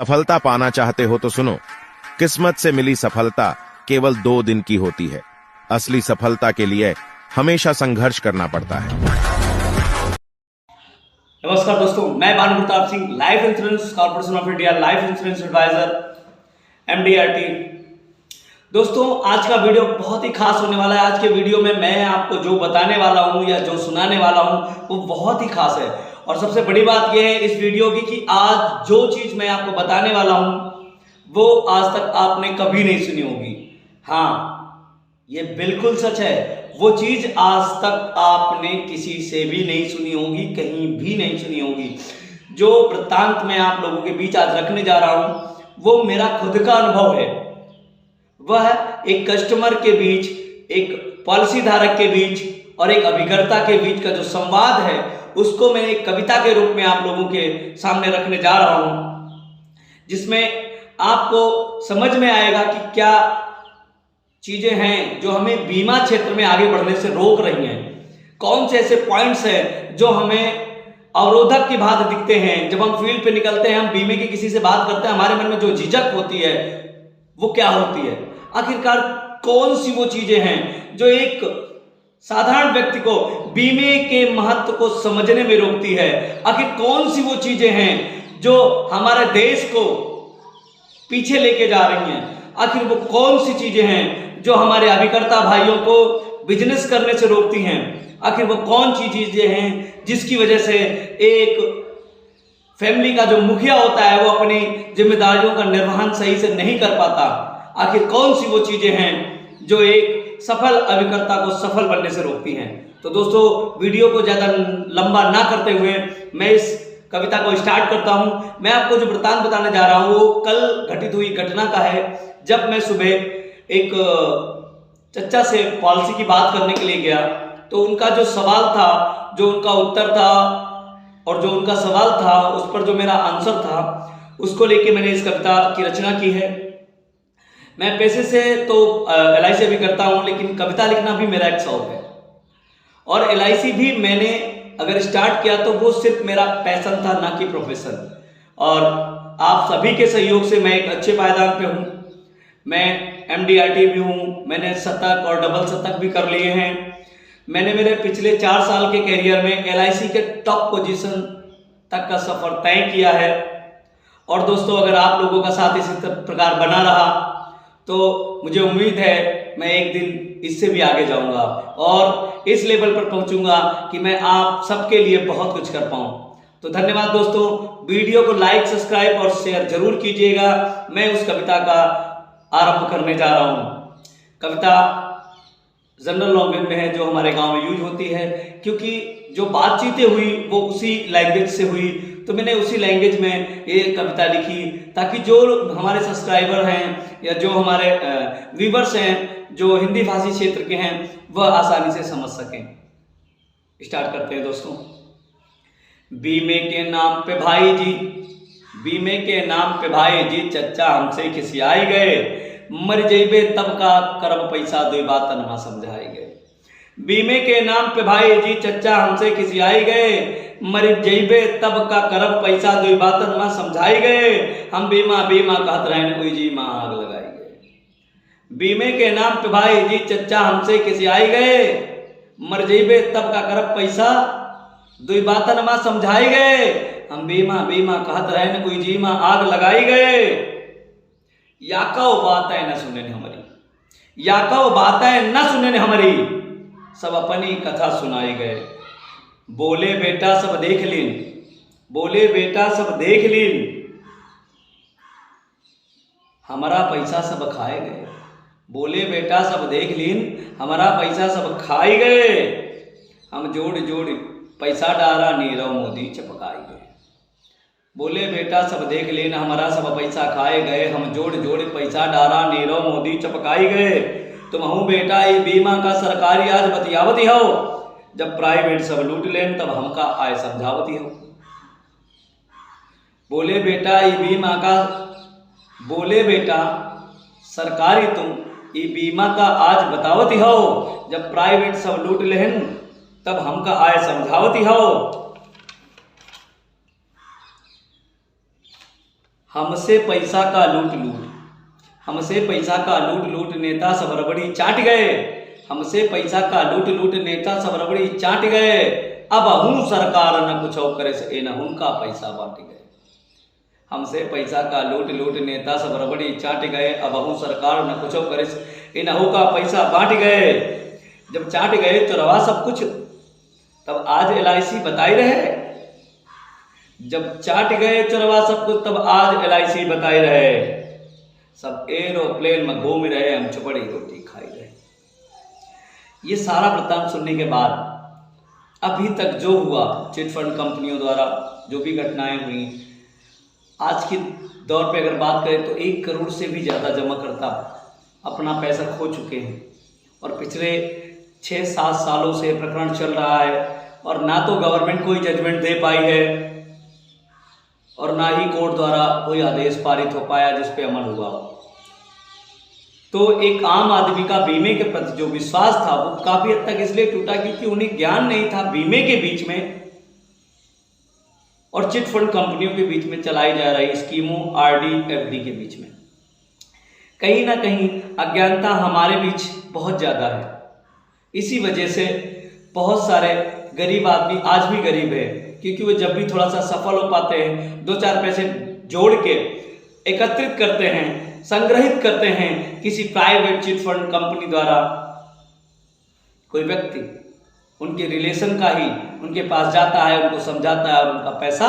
सफलता पाना चाहते हो तो सुनो, किस्मत से मिली सफलता केवल 2 दिन की होती है। असली सफलता के लिए हमेशा संघर्ष करना पड़ता है। नमस्कार दोस्तों, मैं Bhanu Pratap Singh, life insurance corporation of India life insurance advisor MDRT। दोस्तों, आज का वीडियो बहुत ही खास होने वाला है। आज के वीडियो में मैं आपको जो बताने वाला हूं या जो सुनाने वाला हूं वो बहुत ही खास है। और सबसे बड़ी बात यह है इस वीडियो की कि आज जो चीज मैं आपको बताने वाला हूं वो आज तक आपने कभी नहीं सुनी होगी। हाँ, ये बिल्कुल सच है। वो चीज आज तक आपने किसी से भी नहीं सुनी होगी, कहीं भी नहीं सुनी होगी। जो वृत्तांत मैं आप लोगों के बीच आज रखने जा रहा हूं वो मेरा खुद का अनुभव है। वह एक कस्टमर के बीच, एक पॉलिसी धारक के बीच और एक अभिकर्ता के बीच का जो संवाद है उसको मैं एक कविता के रूप में आप लोगों के सामने रखने जा रहा हूं, जिसमें आपको समझ में आएगा कि क्या चीजें हैं जो हमें बीमा क्षेत्र में आगे बढ़ने से रोक रही हैं। कौन से ऐसे पॉइंट्स हैं जो हमें अवरोधक की बात दिखते हैं। जब हम फील्ड पे निकलते हैं, हम बीमे की किसी से बात करते हैं, हमारे मन में जो झिझक होती है वो क्या होती है। आखिरकार कौन सी वो चीजें हैं जो एक साधारण व्यक्ति को बीमे के महत्व को समझने में रोकती है। आखिर कौन सी वो चीजें हैं जो हमारे देश को पीछे लेके जा रही हैं। आखिर वो कौन सी चीजें हैं जो हमारे अभिकर्ता भाइयों को बिजनेस करने से रोकती हैं। आखिर वो कौन सी चीजें हैं जिसकी वजह से एक फैमिली का जो मुखिया होता है वो अपनी जिम्मेदारियों का निर्वहन सही से नहीं कर पाता। आखिर कौन सी वो चीजें हैं जो एक सफल अभिकर्ता को सफल बनने से रोकती हैं। तो दोस्तों, वीडियो को ज्यादा लंबा ना करते हुए मैं इस कविता को स्टार्ट करता हूं। मैं आपको जो वृत्तांत बताने जा रहा हूं वो कल घटित हुई घटना का है। जब मैं सुबह एक चचा से पॉलिसी की बात करने के लिए गया तो उनका जो सवाल था, जो उनका उत्तर था और जो उनका सवाल था उस पर जो मेरा आंसर था उसको लेके मैंने इस कविता की रचना की है। मैं पैसे से तो LIC भी करता हूं, लेकिन कविता लिखना भी मेरा एक शौक है। और LIC भी मैंने अगर स्टार्ट किया तो वो सिर्फ मेरा पैशन था, ना कि प्रोफेशन। और आप सभी के सहयोग से मैं एक अच्छे पायदान पे हूँ। मैं MDRT भी हूँ, मैंने शतक और डबल शतक भी कर लिए हैं। मैंने मेरे पिछले 4 साल के कैरियर में LIC के टॉप पोजीशन तक का सफर तय किया है। और दोस्तों, अगर आप लोगों का साथ इसी प्रकार बना रहा तो मुझे उम्मीद है मैं एक दिन इससे भी आगे जाऊंगा और इस लेवल पर पहुंचूंगा कि मैं आप सबके लिए बहुत कुछ कर पाऊं। तो धन्यवाद दोस्तों। वीडियो को लाइक, सब्सक्राइब और शेयर जरूर कीजिएगा। मैं उस कविता का आरंभ करने जा रहा हूं। कविता जनरल लैंग्वेज में है जो हमारे गांव में यूज होती है, क्योंकि जो बातचीतें हुई वो उसी लैंग्वेज से हुई, तो मैंने उसी लैंग्वेज में ये कविता लिखी ताकि जो हमारे सब्सक्राइबर हैं या जो हमारे व्यूवर्स हैं जो हिंदी भाषी क्षेत्र के हैं वह आसानी से समझ सकें। स्टार्ट करते हैं दोस्तों। बीमे के नाम पे भाई जी, बीमे के नाम पे भाई जी, चच्चा हमसे खिसियाई गए, मर जइबे तब का करब पैसा दो बात नमा समझाई गए। बीमे के नाम पे भाई जी, चच्चा हमसे खिसियाई गए, मर जइबे तब का करब पैसा दो बात नमा समझाई गए। हम बीमा बीमा कहत रहे कोई जी माँ आग लगाई गए। बीमे के नाम पे भाई जी, चच्चा हमसे खिसियाई गए, मर जइबे तब का करब पैसा दो बात नमा समझाई गए। हम बीमा बीमा कहत रहे कोई जी माँ आग लगाई गए। याको बातें न सुने हमारी, याको बातें न सुने हमारी, सब अपनी कथा सुनाई गए। बोले बेटा सब देख लीन, बोले बेटा सब देख लीन, हमारा पैसा सब खाए गए। बोले बेटा सब देख लीन, हमारा पैसा सब खाए गए। हम जोड़ जोड़ पैसा डारा, नीरव मोदी चपकाए गए। बोले बेटा सब देख लेना, हमारा सब पैसा खाए गए। हम जोड़ जोड़ पैसा डारा, नीरव मोदी चपकाई गए। तुम हूँ बेटा ये बीमा का सरकारी आज बतियावती हो, जब प्राइवेट सब लूट लेन तब हमका आय समझावती हो। बोले बेटा ये बीमा का, बोले बेटा सरकारी तुम ये बीमा का आज बतावती हो, जब प्राइवेट सब लूट लेन तब हमका आय समझावती हो। हमसे पैसा का लूट लूट, हमसे पैसा का लूट लूट नेता सब रबड़ी चाट गए, हमसे पैसा का लूट लूट नेता सब रबड़ी चाट गए, अब हूँ सरकार न कुछ और करे से न उनका पैसा बांट गए। हमसे पैसा का लूट लूट नेता सब रबड़ी चाट गए, अब हूँ सरकार न कुछ और करे से न का पैसा बांट गए। जब चाट गए तो रवा सब कुछ, तब आज LIC बताई रहे। जब चाट गए चोरवा सब कुछ, तब आज LIC बताई रहे। सब एरोप्लेन में घूम रहे, हम चुपड़ी रोटी खाई रहे। ये सारा वृत्तांत सुनने के बाद अभी तक जो हुआ चिटफंड कंपनियों द्वारा जो भी घटनाएं हुई, आज के दौर पे अगर बात करें तो 1 करोड़ से भी ज़्यादा जमाकर्ता अपना पैसा खो चुके हैं। और पिछले 6-7 सालों से प्रकरण चल रहा है और ना तो गवर्नमेंट कोई जजमेंट दे पाई है और ना ही कोर्ट द्वारा कोई आदेश पारित हो पाया जिस पे अमल हुआ। तो एक आम आदमी का बीमे के प्रति जो विश्वास था वो काफी हद तक इसलिए टूटा क्योंकि उन्हें ज्ञान नहीं था बीमे के बीच में और चिट फंड कंपनियों के बीच में चलाई जा रही स्कीमों RD FD के बीच में कहीं ना कहीं अज्ञानता हमारे बीच बहुत ज्यादा है। इसी वजह से बहुत सारे गरीब आदमी आज भी गरीब है क्योंकि वो जब भी थोड़ा सा सफल हो पाते हैं, 2-4 पैसे जोड़ के एकत्रित करते हैं, संग्रहित करते हैं किसी प्राइवेट चिट फंड कंपनी द्वारा, कोई व्यक्ति उनके रिलेशन का ही उनके पास जाता है, उनको समझाता है और उनका पैसा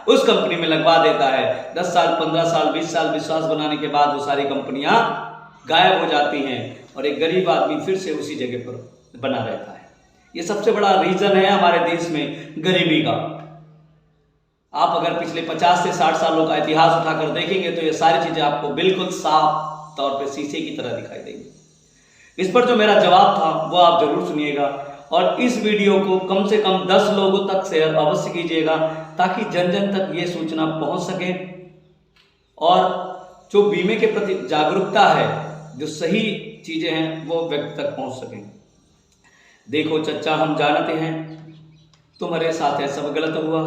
उस कंपनी में लगवा देता है। 10 साल 15 साल 20 साल विश्वास बनाने के बाद वो सारी कंपनियां गायब हो जाती हैं और एक गरीब आदमी फिर से उसी जगह पर बना रहता है। ये सबसे बड़ा रीजन है हमारे देश में गरीबी का। आप अगर पिछले 50 से 60 सालों का इतिहास उठाकर देखेंगे तो ये सारी चीजें आपको बिल्कुल साफ तौर पे शीशे की तरह दिखाई देंगी। इस पर जो मेरा जवाब था वो आप जरूर सुनिएगा और इस वीडियो को कम से कम 10 लोगों तक शेयर अवश्य कीजिएगा ताकि जन जन तक ये सूचना पहुंच सके और जो बीमे के प्रति जागरूकता है, जो सही चीजें हैं वो व्यक्ति तक पहुंच सकें। देखो चच्चा हम जानते हैं तुम्हारे साथ है सब गलत हुआ,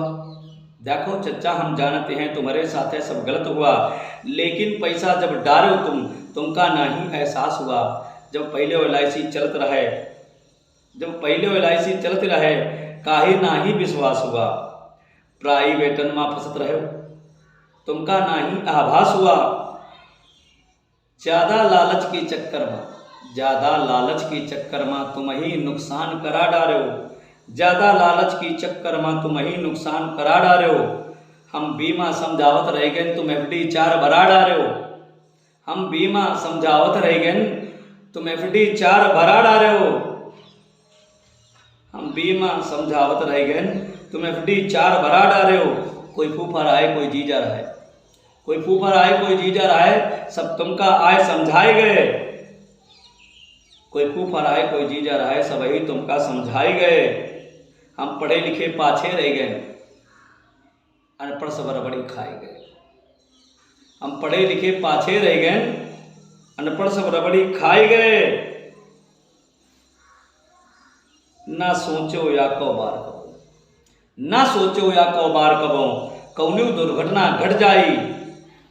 देखो चच्चा हम जानते हैं तुम्हारे साथ है सब गलत हुआ, लेकिन पैसा जब डालो तुमका नहीं एहसास हुआ। जब पहले LIC चलत रहे, जब पहले LIC चलते रहे काहे नाही विश्वास हुआ, प्राइवेटन में फंसत रहे तुमका नाही आभास हुआ। ज्यादा लालच के चक्कर में, ज्यादा लालच के चक्कर में तुम ही नुकसान करा डालो, ज्यादा लालच के चक्कर में तुम ही नुकसान करा डालो। हम बीमा समझावत रह गए तुम FD 4 भरा डालो, हम बीमा समझावत रह गए तुम FD 4 भरा डालो, हम बीमा समझावत रह गए तुम FD 4 भरा डालो। कोई फूफा रहा कोई जीजा रहा, कोई फूफा रहा कोई जीजा रहा, सब तुमका आय समझाए गए। कोई फूफा रहा कोई जीजा रहा, सब ही तुमका समझाए गए। हम पढ़े लिखे पाछे रह गए, अनपढ़ सब रबड़ी खाए गए। हम पढ़े लिखे पाछे रह गए, अनपढ़ सब रबड़ी खाए गए। ना सोचो या को बार कबो, ना सोचो या को बार कबो कौनी दुर्घटना घट जाई,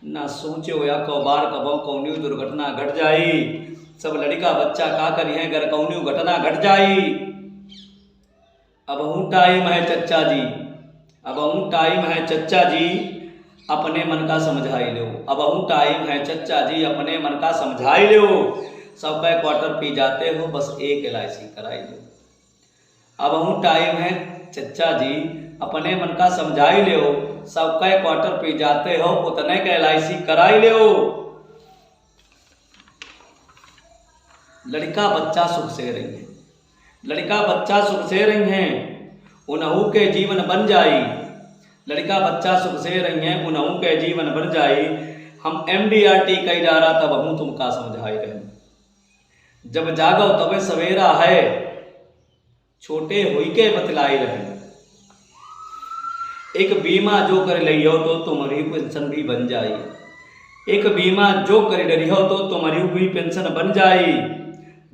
ना सोचो या को बार कबो कौनी दुर्घटना घट जाई। सब लड़का बच्चा का करी है अगर कौनी घटना घट जाई। अब हूँ टाइम है चच्चा जी, अब हूँ टाइम है चच्चा जी अपने मन का समझाई लो, अब हूँ टाइम है चच्चा जी अपने मन का समझाई लो। सबका क्वार्टर पी जाते हो बस एक LIC कराई लो। अब हूँ टाइम है चच्चा जी अपने मन का समझाई लो, सबका क्वार्टर पी जाते हो उतने का LIC कराई लो। लड़का बच्चा सुख से रही है, लड़का बच्चा सुख से रही हैं उन्हू के जीवन बन जाई, लड़का बच्चा सुख से रही हैं उन्हू के जीवन बन जाई। हम MDRT कई डारा तब हूँ तुमका समझाई रहे, जब जागो तबे सवेरा है छोटे हुई के बतलाई रहे। एक बीमा जो कर लियो तो तुम्हारी पेंशन भी बन जाई, एक बीमा जो कर डरियो तो तुम्हारी भी पेंशन बन जाई।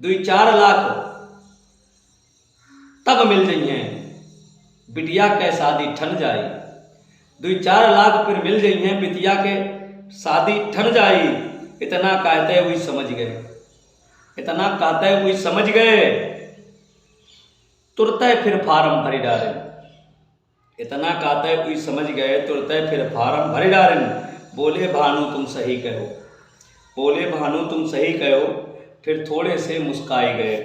2-4 लाख तब मिल जाइए बिटिया के शादी ठन जाई, 2-4 लाख फिर मिल जाइए बिटिया के शादी ठन जाई, इतना कहते हुए समझ गए, इतना कहते हुए समझ गए, तुरंत फिर फार्म भरी डाले, इतना कहते हुए समझ गए, तुरंत फिर फार्म भरी डाले। बोले भानु तुम सही कहो, बोले भानु तुम सही कहो, फिर थोड़े से मुस्काए गए।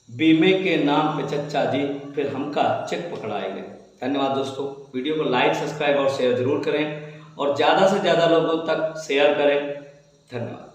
बीमे के नाम पे चच्चा जी फिर हमका चेक पकड़ाए गए। धन्यवाद दोस्तों, वीडियो को लाइक, सब्सक्राइब और शेयर जरूर करें और ज़्यादा से ज़्यादा लोगों तक शेयर करें। धन्यवाद।